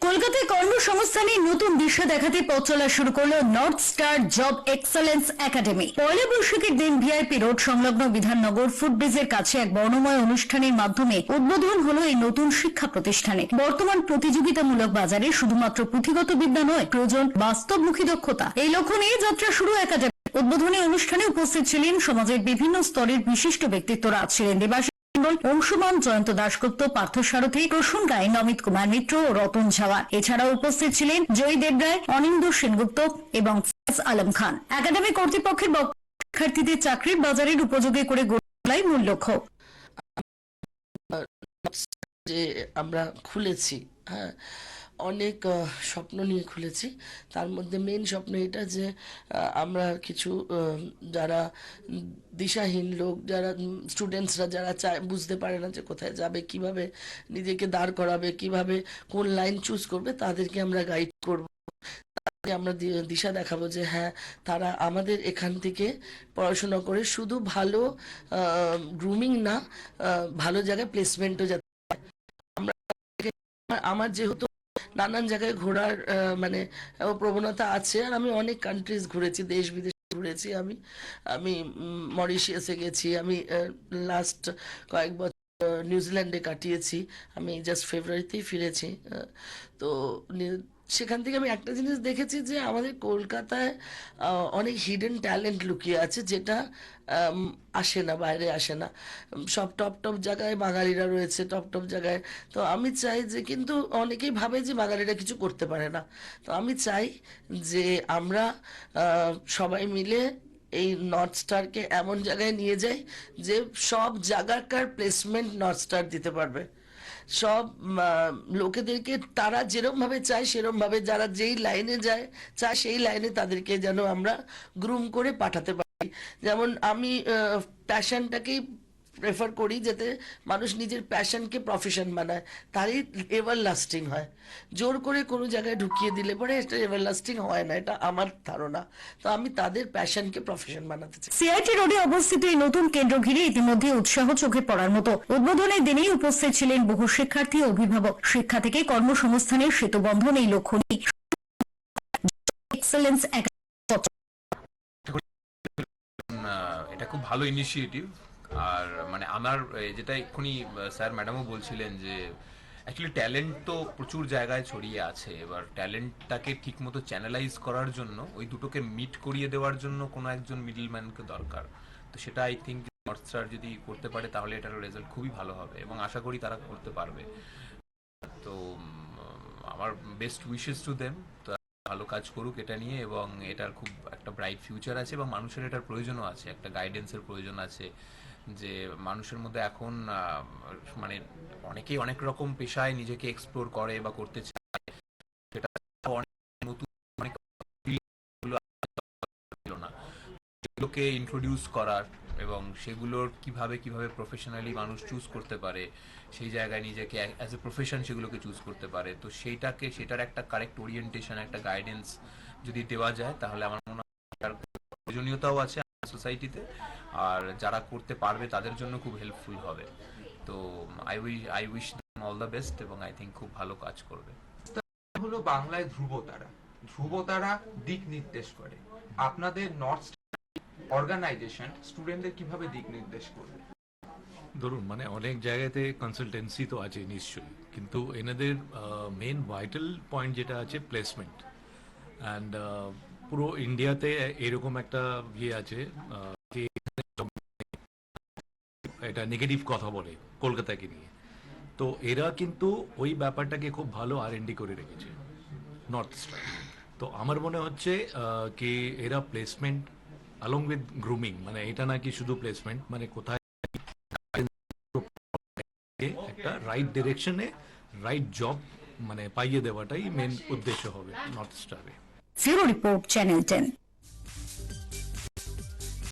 কলকাতায় কর্মসংস্থানে নতুন দিশা দেখাতে পথ চলা শুরু করলো north star job excellence academy. পয়লা বৈশাখের দিন ভিআইপি রোড সংলগ্ন বিধাননগর ফুটব্রিজের কাছে এক বর্ণময় অনুষ্ঠানের মাধ্যমে উদ্বোধন হলো এই নতুন শিক্ষা প্রতিষ্ঠানে। বর্তমান প্রতিযোগিতামূলক বাজারে শুধুমাত্র পুঁথিগত বিদ্যা নয়, প্রয়োজন বাস্তবমুখী দক্ষতা। এই লক্ষ্য নিয়ে যাত্রা শুরু একাডেমি। উদ্বোধনী অনুষ্ঠানে উপস্থিত ছিলেন সমাজের বিভিন্ন স্তরের বিশিষ্ট ব্যক্তিত্বরা। ছিলেন দেবাশিস অংশুমান, জয়ন্ত দাশগুপ্ত, পার্থ সারথী, প্রসূন রায়, অমিত কুমার মিত্র ও রতন ঝাওয়া। এছাড়াও উপস্থিত ছিলেন জয়ী দেবরায়, অনিন্দ সেনগুপ্ত এবং ফয়েজ আলম খান। একাডেমি কর্তৃপক্ষের শিক্ষার্থীদের চাকরির বাজারের উপযোগী করে গড়ে তোলাই মূল লক্ষ্য। যে আমরা খুলেছি, হ্যাঁ, অনেক স্বপ্ন নিয়ে খুলেছি। তার মধ্যে মেন স্বপ্ন এটা যে আমরা কিছু যারা দিশাহীন লোক, যারা স্টুডেন্টসরা যারা চায়, বুঝতে পারে না যে কোথায় যাবে, কিভাবে নিজেকে দাঁড় করাবে, কিভাবে কোন লাইন চুজ করবে, তাদেরকে আমরা গাইড করব। আমরা দিশা দেখাবো যে হ্যাঁ, তারা আমাদের এখান থেকে পড়াশোনা করে শুধু ভালো গ্রুমিং না, ভালো জায়গায় প্লেসমেন্টও যাতে। আমরা আমার যেহেতু নানান জায়গায় ঘোরার মানে প্রবণতা আছে, আর আমি অনেক কান্ট্রিজ ঘুরেছি, দেশ বিদেশে ঘুরেছি। আমি মরিশিয়াসে গেছি, আমি লাস্ট কয়েক বছর নিউজিল্যান্ডে কাটিয়েছি। আমি জাস্ট ফেব্রুয়ারিতেই ফিরেছি। তো সেখান থেকে আমি একটা জিনিস দেখেছি যে আমাদের কলকাতায় অনেক হিডেন ট্যালেন্ট লুকিয়ে আছে, যেটা আসে না, বাইরে আসে না। সব টপ টপ জায়গায় বাঙালিরা রয়েছে, টপ টপ জায়গায়। তো আমি চাই যে, কিন্তু অনেকেই ভাবে যে বাঙালিরা কিছু করতে পারে না। তো আমি চাই যে আমরা সবাই মিলে এই নর্থ স্টারকে এমন জায়গায় নিয়ে যাই যে সব জায়গাকার প্লেসমেন্ট নর্থ স্টার দিতে পারবে। সব লোকেদেরকে তারা যেরকম ভাবে চায় সেরকম ভাবে, যারা যেই লাইনে চায় সেই লাইনে তাদেরকে যেন আমরা গ্রুম করে পাঠাতে পারি। যেমন আমি প্যাশনটাকেই প্রেফার করি, যাতে মানুষ নিজের প্যাশনকে প্রফেশন বানায়, তারই এভার লাস্টিং হয়। জোর করে কোনো জায়গায় ঢুকিয়ে দিলে পরে এটা এভার লাস্টিং হয় না, এটা আমার ধারণা। তো আমি তাদের প্যাশনকে প্রফেশন বানাতে চাই। সিআইটি রোডে অবস্থিত এই নতুন কেন্দ্র ঘিরে ইতিমধ্যে উৎসাহ চোখে পড়ার মতো। উদ্বোধনের দিনেই উপস্থিত ছিলেন বহু শিক্ষার্থী ও অভিভাবক। শিক্ষা থেকে কর্মসংস্থানের সেতুবন্ধন এই লক্ষ্য নিয়ে এক্সেলেন্স এটা খুব ভালো ইনিশিয়েটিভ। আর মানে আমার যেটা এক্ষুনি স্যার ম্যাডামও বলছিলেন যে অ্যাকচুয়ালি ট্যালেন্ট তো প্রচুর জায়গায় ছড়িয়ে আছে। এবার ট্যালেন্টটাকে ঠিক মতো চ্যানেলাইজ করার জন্য, ওই দুটোকে মিট করিয়ে দেওয়ার জন্য কোনো একজন মিডলম্যানকে দরকার। তো সেটা আই থিঙ্ক নর্থ স্টার যদি করতে পারে তাহলে এটার রেজাল্ট খুবই ভালো হবে এবং আশা করি তারা করতে পারবে। তো আমার বেস্ট উইশেস টু দেম। ভালো কাজ করুক এটা নিয়ে, এবং এটার খুব একটা ব্রাইট ফিউচার আছে এবং মানুষের এটার প্রয়োজনও আছে, একটা গাইডেন্সের প্রয়োজন আছে। যে মানুষের মধ্যে এখন মানে অনেকেই অনেক রকম পেশায় নিজেকে এক্সপ্লোর করে বা করতে চায়, সেটা অনেক নতুন অনেক না, সেগুলোকে ইন্ট্রোডিউস করার এবং সেগুলোর কিভাবে প্রফেশনালি মানুষ চুজ করতে পারে, সেই জায়গায় নিজেকে অ্যাজ এ প্রফেশন সেগুলোকে চুজ করতে পারে। তো সেটার একটা কারেক্ট ওরিয়েন্টেশন, একটা গাইডেন্স যদি দেওয়া যায়, তাহলে আমার মনে হয় প্রয়োজনীয়তাও আছে সোসাইটিতে, আর যারা করতে পারবে তাদের জন্য খুব হেল্পফুল হবে। তো I wish all the best, এবং আই থিঙ্ক খুব ভালো কাজ করবে। হলো বাংলায় ধ্রুবতারা। ধ্রুবতারা দিক নির্দেশ করে। আপনাদের নর্থ অর্গানাইজেশন স্টুডেন্টদের কিভাবে দিক নির্দেশ করবে? ধরুন, মানে অনেক জায়গাতে কনসালটেন্সি তো আছে নিশ্চয়ই, কিন্তু এনাদের মেন ভাইটাল পয়েন্ট যেটা আছে প্লেসমেন্ট। অ্যান্ড পুরো ইন্ডিয়াতে এরকম একটা ইয়ে আছে, এটা নেগেটিভ কথা বলে কলকাতাকে নিয়ে। তো এরা কিন্তু ওই ব্যাপারটাকে খুব ভালো R&D করে রেখেছে নর্থ স্টার। তো আমার মনে হচ্ছে কি এরা প্লেসমেন্ট along with grooming, মানে এটা নাকি শুধু প্লেসমেন্ট, মানে কোথায় একটা রাইট ডিরেকশনে রাইট জব মানে পাইয়ে দেওয়াটাই মেন উদ্দেশ্য হবে নর্থ স্টারে। Bureau report, channel 10।